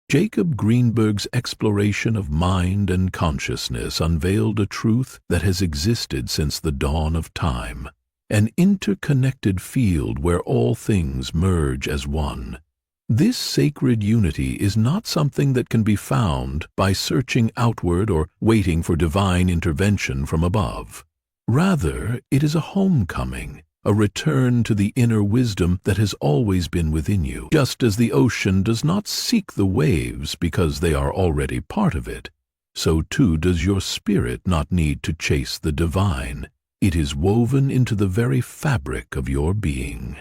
Jacob Grinberg's exploration of mind and consciousness unveiled a truth that has existed since the dawn of time, an interconnected field where all things merge as one. This sacred unity is not something that can be found by searching outward or waiting for divine intervention from above. Rather, it is a homecoming, a return to the inner wisdom that has always been within you. Just as the ocean does not seek the waves because they are already part of it, so too does your spirit not need to chase the divine. It is woven into the very fabric of your being.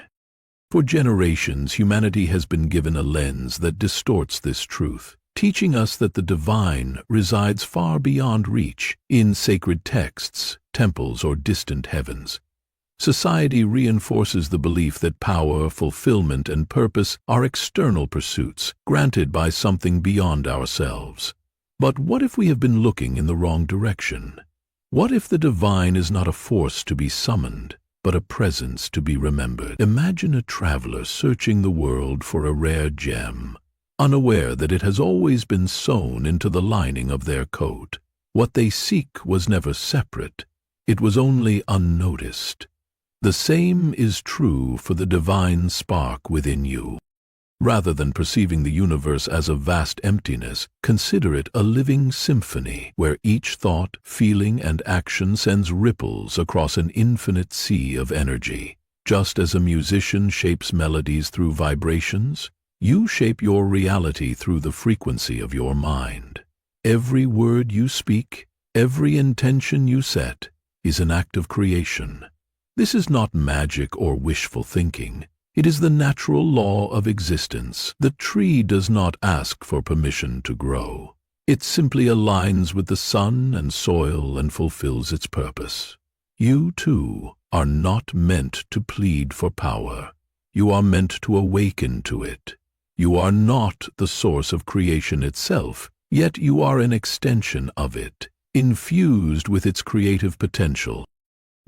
For generations, humanity has been given a lens that distorts this truth, teaching us that the divine resides far beyond reach, in sacred texts, temples, or distant heavens. Society reinforces the belief that power, fulfillment, and purpose are external pursuits, granted by something beyond ourselves. But what if we have been looking in the wrong direction? What if the divine is not a force to be summoned, but a presence to be remembered? Imagine a traveler searching the world for a rare gem, unaware that it has always been sewn into the lining of their coat. What they seek was never separate. It was only unnoticed. The same is true for the divine spark within you. Rather than perceiving the universe as a vast emptiness, consider it a living symphony where each thought, feeling, and action sends ripples across an infinite sea of energy. Just as a musician shapes melodies through vibrations, you shape your reality through the frequency of your mind. Every word you speak, every intention you set, is an act of creation. This is not magic or wishful thinking. It is the natural law of existence. The tree does not ask for permission to grow. It simply aligns with the sun and soil and fulfills its purpose. You, too, are not meant to plead for power. You are meant to awaken to it. You are not the source of creation itself, yet you are an extension of it, infused with its creative potential.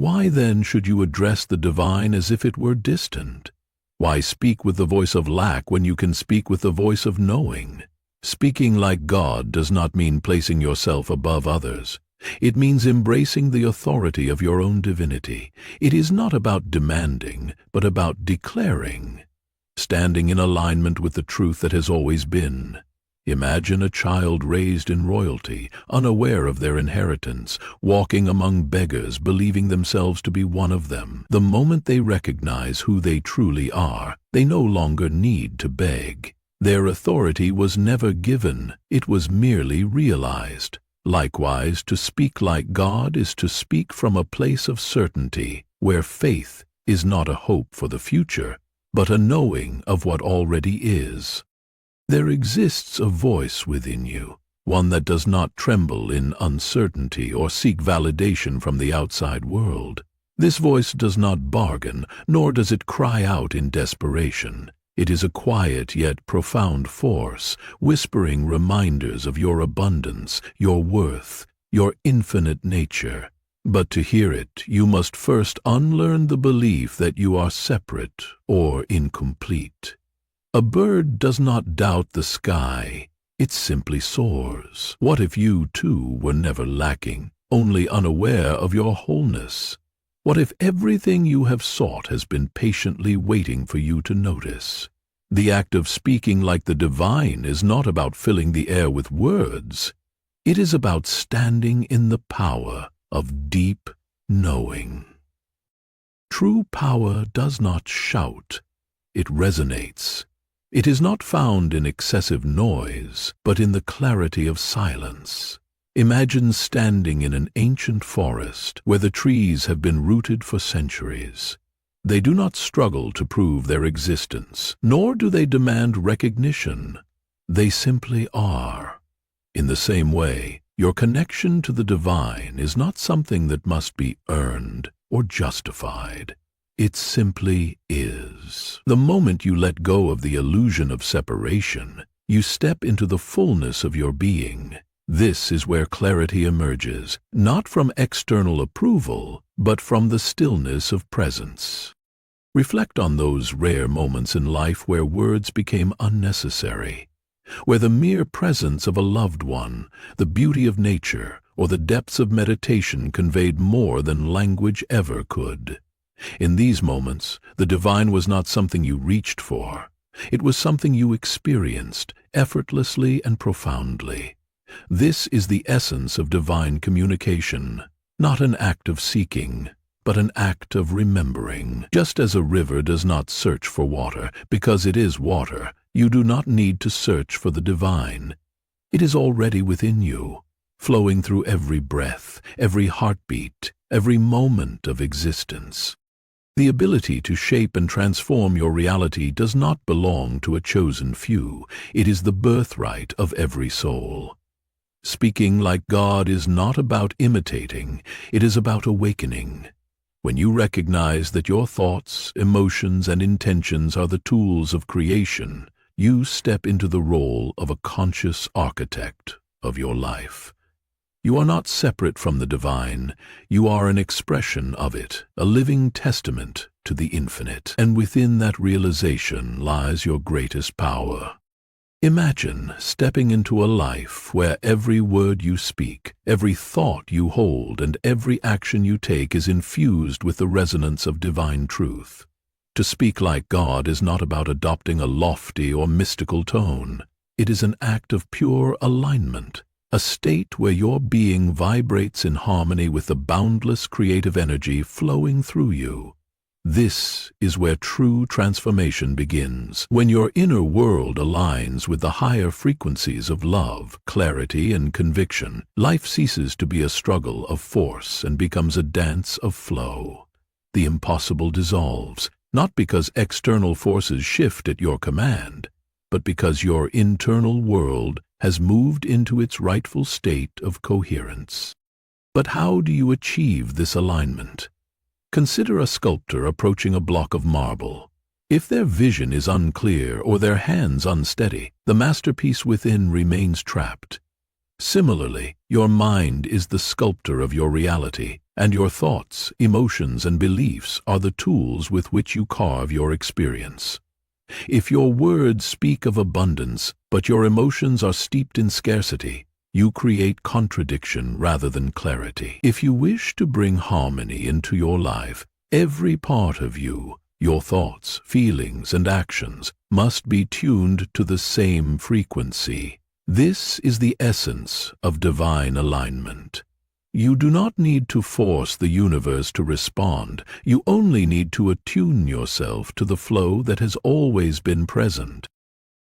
Why then should you address the divine as if it were distant? Why speak with the voice of lack when you can speak with the voice of knowing? Speaking like God does not mean placing yourself above others. It means embracing the authority of your own divinity. It is not about demanding, but about declaring, standing in alignment with the truth that has always been. Imagine a child raised in royalty, unaware of their inheritance, walking among beggars, believing themselves to be one of them. The moment they recognize who they truly are, they no longer need to beg. Their authority was never given, it was merely realized. Likewise, to speak like God is to speak from a place of certainty, where faith is not a hope for the future, but a knowing of what already is. There exists a voice within you, one that does not tremble in uncertainty or seek validation from the outside world. This voice does not bargain, nor does it cry out in desperation. It is a quiet yet profound force, whispering reminders of your abundance, your worth, your infinite nature. But to hear it, you must first unlearn the belief that you are separate or incomplete. A bird does not doubt the sky, it simply soars. What if you, too, were never lacking, only unaware of your wholeness? What if everything you have sought has been patiently waiting for you to notice? The act of speaking like the divine is not about filling the air with words. It is about standing in the power of deep knowing. True power does not shout, it resonates. It is not found in excessive noise, but in the clarity of silence. Imagine standing in an ancient forest where the trees have been rooted for centuries. They do not struggle to prove their existence, nor do they demand recognition. They simply are. In the same way, your connection to the divine is not something that must be earned or justified. It simply is. The moment you let go of the illusion of separation, you step into the fullness of your being. This is where clarity emerges, not from external approval, but from the stillness of presence. Reflect on those rare moments in life where words became unnecessary. where the mere presence of a loved one, the beauty of nature, or the depths of meditation conveyed more than language ever could. In these moments, the divine was not something you reached for. It was something you experienced, effortlessly and profoundly. This is the essence of divine communication, not an act of seeking, but an act of remembering. Just as a river does not search for water because it is water, you do not need to search for the divine. It is already within you, flowing through every breath, every heartbeat, every moment of existence. The ability to shape and transform your reality does not belong to a chosen few. It is the birthright of every soul. Speaking like God is not about imitating, it is about awakening. When you recognize that your thoughts, emotions, and intentions are the tools of creation, you step into the role of a conscious architect of your life. You are not separate from the divine. You are an expression of it, a living testament to the infinite. And within that realization lies your greatest power. Imagine stepping into a life where every word you speak, every thought you hold, and every action you take is infused with the resonance of divine truth. To speak like God is not about adopting a lofty or mystical tone. It is an act of pure alignment, a state where your being vibrates in harmony with the boundless creative energy flowing through you. This is where true transformation begins. When your inner world aligns with the higher frequencies of love, clarity, and conviction, life ceases to be a struggle of force and becomes a dance of flow. The impossible dissolves, not because external forces shift at your command, but because your internal world has moved into its rightful state of coherence. But how do you achieve this alignment? Consider a sculptor approaching a block of marble. If their vision is unclear or their hands unsteady, the masterpiece within remains trapped. Similarly, your mind is the sculptor of your reality, and your thoughts, emotions, and beliefs are the tools with which you carve your experience. If your words speak of abundance, but your emotions are steeped in scarcity, you create contradiction rather than clarity. If you wish to bring harmony into your life, every part of you, your thoughts, feelings, and actions, must be tuned to the same frequency. This is the essence of divine alignment. You do not need to force the universe to respond. You only need to attune yourself to the flow that has always been present.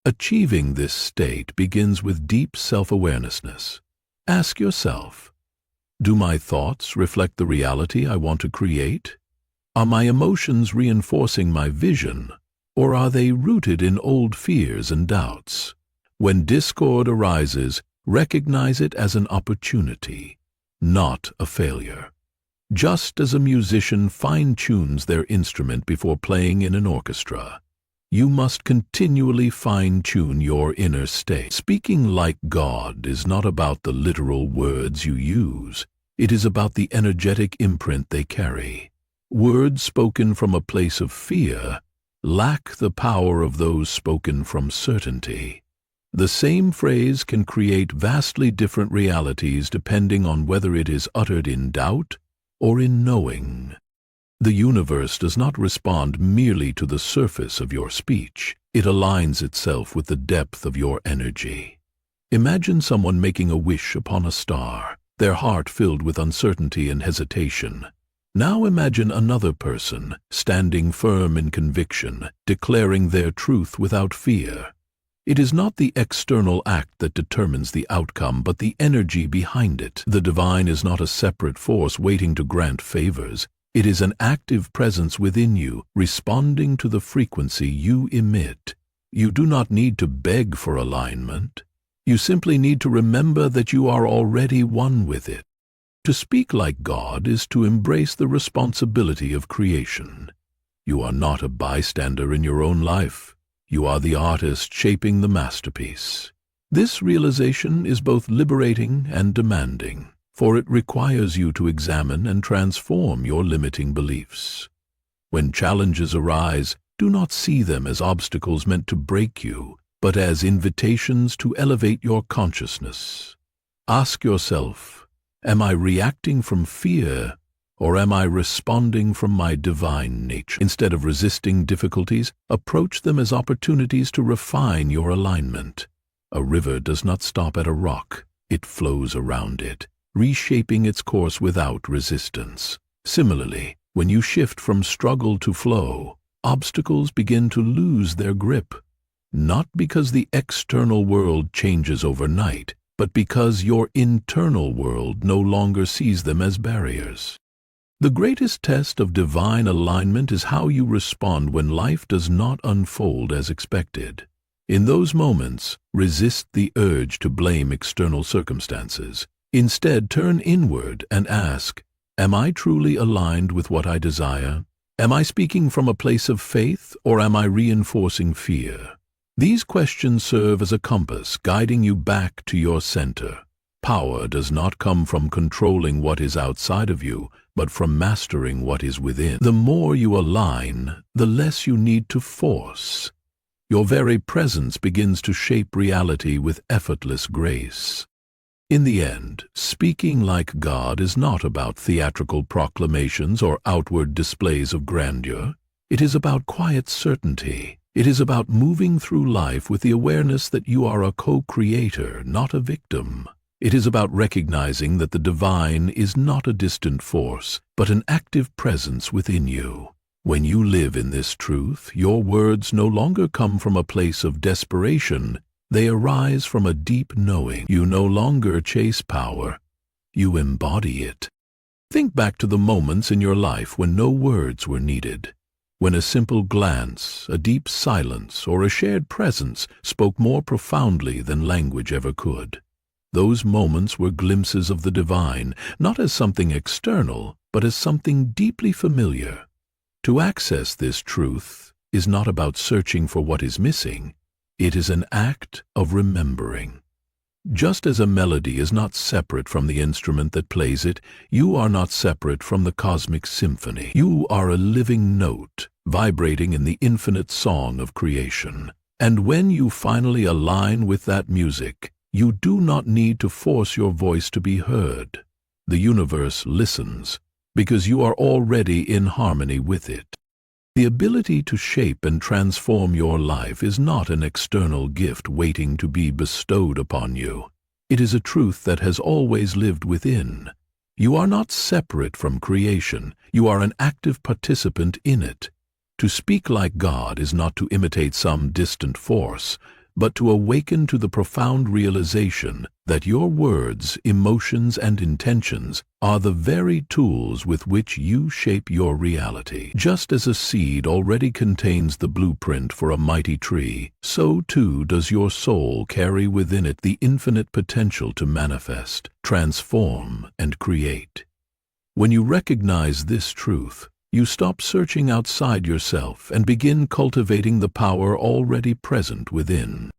Achieving this state begins with deep self-awareness. Ask yourself, do my thoughts reflect the reality I want to create? Are my emotions reinforcing my vision, or are they rooted in old fears and doubts? When discord arises, recognize it as an opportunity, not a failure. Just as a musician fine-tunes their instrument before playing in an orchestra, you must continually fine-tune your inner state. Speaking like God is not about the literal words you use. It is about the energetic imprint they carry. Words spoken from a place of fear lack the power of those spoken from certainty. The same phrase can create vastly different realities depending on whether it is uttered in doubt or in knowing. The universe does not respond merely to the surface of your speech. It aligns itself with the depth of your energy. Imagine someone making a wish upon a star, their heart filled with uncertainty and hesitation. Now imagine another person, standing firm in conviction, declaring their truth without fear. It is not the external act that determines the outcome, but the energy behind it. The divine is not a separate force waiting to grant favors. It is an active presence within you, responding to the frequency you emit. You do not need to beg for alignment. You simply need to remember that you are already one with it. To speak like God is to embrace the responsibility of creation. You are not a bystander in your own life. You are the artist shaping the masterpiece. This realization is both liberating and demanding, for it requires you to examine and transform your limiting beliefs. When challenges arise, do not see them as obstacles meant to break you, but as invitations to elevate your consciousness. Ask yourself, am I reacting from fear, or am I responding from my divine nature? Instead of resisting difficulties, approach them as opportunities to refine your alignment. A river does not stop at a rock, it flows around it, reshaping its course without resistance. Similarly, when you shift from struggle to flow, obstacles begin to lose their grip, not because the external world changes overnight, but because your internal world no longer sees them as barriers. The greatest test of divine alignment is how you respond when life does not unfold as expected. In those moments, resist the urge to blame external circumstances. Instead, turn inward and ask, am I truly aligned with what I desire? Am I speaking from a place of faith, or am I reinforcing fear? These questions serve as a compass, guiding you back to your center. Power does not come from controlling what is outside of you, but from mastering what is within. The more you align, the less you need to force. Your very presence begins to shape reality with effortless grace. In the end, speaking like God is not about theatrical proclamations or outward displays of grandeur. It is about quiet certainty. It is about moving through life with the awareness that you are a co-creator, not a victim. It is about recognizing that the divine is not a distant force, but an active presence within you. When you live in this truth, your words no longer come from a place of desperation. They arise from a deep knowing. You no longer chase power. You embody it. Think back to the moments in your life when no words were needed, when a simple glance, a deep silence, or a shared presence spoke more profoundly than language ever could. Those moments were glimpses of the divine, not as something external, but as something deeply familiar. To access this truth is not about searching for what is missing. It is an act of remembering. Just as a melody is not separate from the instrument that plays it, you are not separate from the cosmic symphony. You are a living note, vibrating in the infinite song of creation. And when you finally align with that music, you do not need to force your voice to be heard. The universe listens because you are already in harmony with it. The ability to shape and transform your life is not an external gift waiting to be bestowed upon you. It is a truth that has always lived within. You are not separate from creation. You are an active participant in it. To speak like God is not to imitate some distant force, but to awaken to the profound realization that your words, emotions, and intentions are the very tools with which you shape your reality. Just as a seed already contains the blueprint for a mighty tree, so too does your soul carry within it the infinite potential to manifest, transform, and create. When you recognize this truth, you stop searching outside yourself and begin cultivating the power already present within.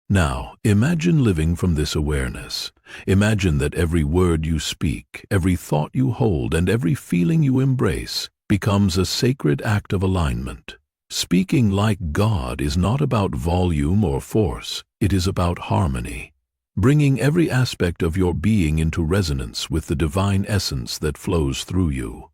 Now, imagine living from this awareness. Imagine that every word you speak, every thought you hold, and every feeling you embrace becomes a sacred act of alignment. Speaking like God is not about volume or force. It is about harmony, bringing every aspect of your being into resonance with the divine essence that flows through you.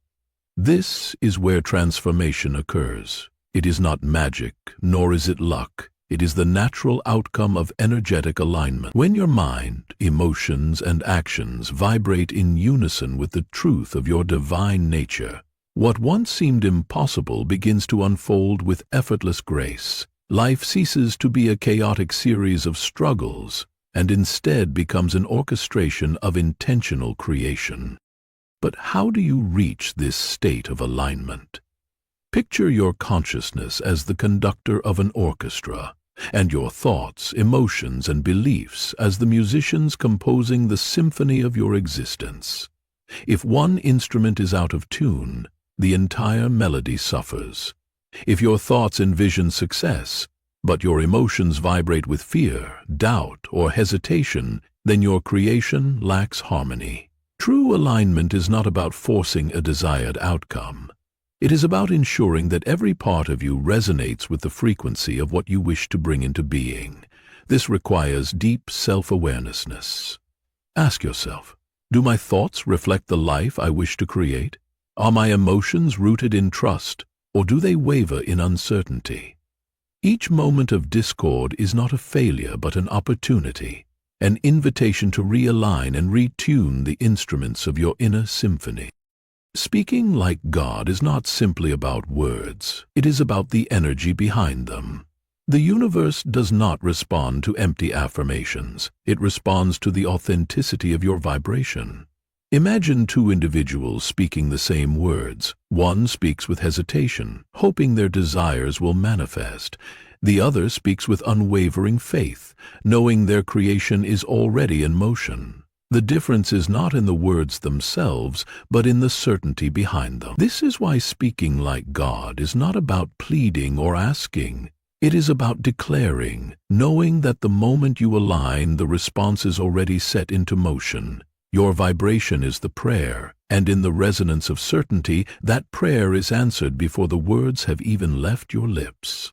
This is where transformation occurs. It is not magic, nor is it luck. It is the natural outcome of energetic alignment. When your mind, emotions, and actions vibrate in unison with the truth of your divine nature, what once seemed impossible begins to unfold with effortless grace. Life ceases to be a chaotic series of struggles and instead becomes an orchestration of intentional creation. But how do you reach this state of alignment? Picture your consciousness as the conductor of an orchestra, and your thoughts, emotions, and beliefs as the musicians composing the symphony of your existence. If one instrument is out of tune, the entire melody suffers. If your thoughts envision success, but your emotions vibrate with fear, doubt, or hesitation, then your creation lacks harmony. True alignment is not about forcing a desired outcome. It is about ensuring that every part of you resonates with the frequency of what you wish to bring into being. This requires deep self-awareness. Ask yourself, do my thoughts reflect the life I wish to create? Are my emotions rooted in trust, or do they waver in uncertainty? Each moment of discord is not a failure but an opportunity, an invitation to realign and retune the instruments of your inner symphony. Speaking like God is not simply about words, it is about the energy behind them. The universe does not respond to empty affirmations, it responds to the authenticity of your vibration. Imagine two individuals speaking the same words. One speaks with hesitation, hoping their desires will manifest. The other speaks with unwavering faith, knowing their creation is already in motion. The difference is not in the words themselves, but in the certainty behind them. This is why speaking like God is not about pleading or asking. It is about declaring, knowing that the moment you align, the response is already set into motion. Your vibration is the prayer, and in the resonance of certainty, that prayer is answered before the words have even left your lips.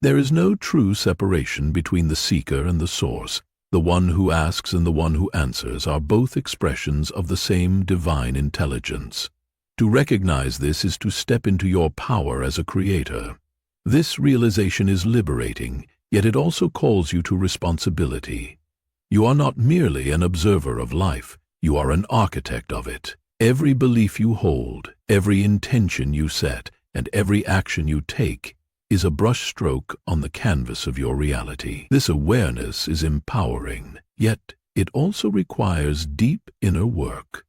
There is no true separation between the seeker and the source. The one who asks and the one who answers are both expressions of the same divine intelligence. To recognize this is to step into your power as a creator. This realization is liberating, yet it also calls you to responsibility. You are not merely an observer of life, you are an architect of it. Every belief you hold, every intention you set, and every action you take is a brushstroke on the canvas of your reality. This awareness is empowering, yet it also requires deep inner work.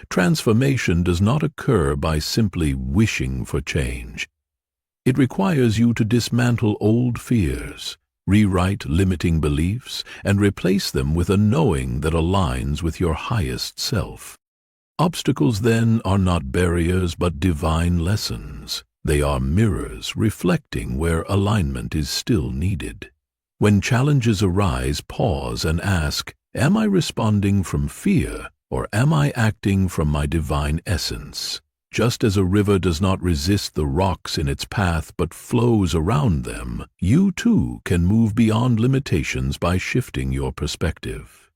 Transformation does not occur by simply wishing for change. It requires you to dismantle old fears, rewrite limiting beliefs, and replace them with a knowing that aligns with your highest self. Obstacles, then, are not barriers but divine lessons. They are mirrors reflecting where alignment is still needed. When challenges arise, pause and ask, am I responding from fear, or am I acting from my divine essence? Just as a river does not resist the rocks in its path but flows around them, you too can move beyond limitations by shifting your perspective.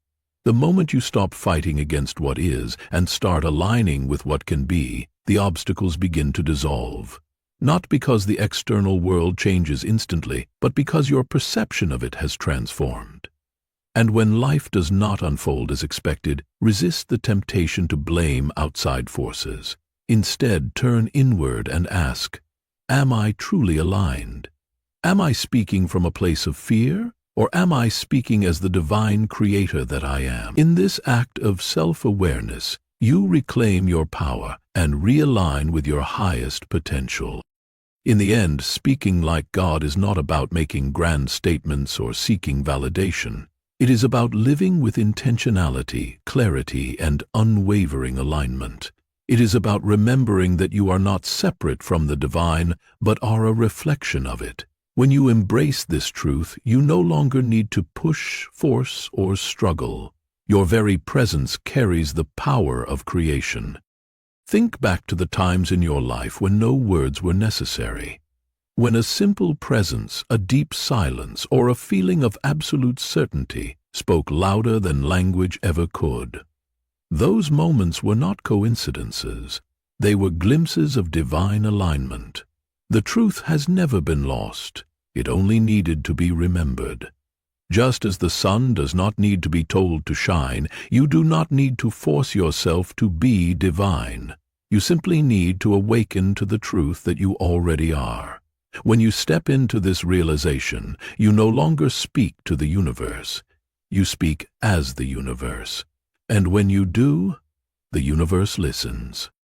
The moment you stop fighting against what is and start aligning with what can be, the obstacles begin to dissolve. Not because the external world changes instantly, but because your perception of it has transformed. And when life does not unfold as expected, resist the temptation to blame outside forces. Instead, turn inward and ask, am I truly aligned? Am I speaking from a place of fear, or am I speaking as the divine creator that I am? In this act of self-awareness, you reclaim your power and realign with your highest potential. In the end, speaking like God is not about making grand statements or seeking validation. It is about living with intentionality, clarity, and unwavering alignment. It is about remembering that you are not separate from the divine, but are a reflection of it. When you embrace this truth, you no longer need to push, force, or struggle. Your very presence carries the power of creation. Think back to the times in your life when no words were necessary. When a simple presence, a deep silence, or a feeling of absolute certainty spoke louder than language ever could. Those moments were not coincidences. They were glimpses of divine alignment. The truth has never been lost. It only needed to be remembered. Just as the sun does not need to be told to shine, you do not need to force yourself to be divine. You simply need to awaken to the truth that you already are. When you step into this realization, you no longer speak to the universe. You speak as the universe. And when you do, the universe listens.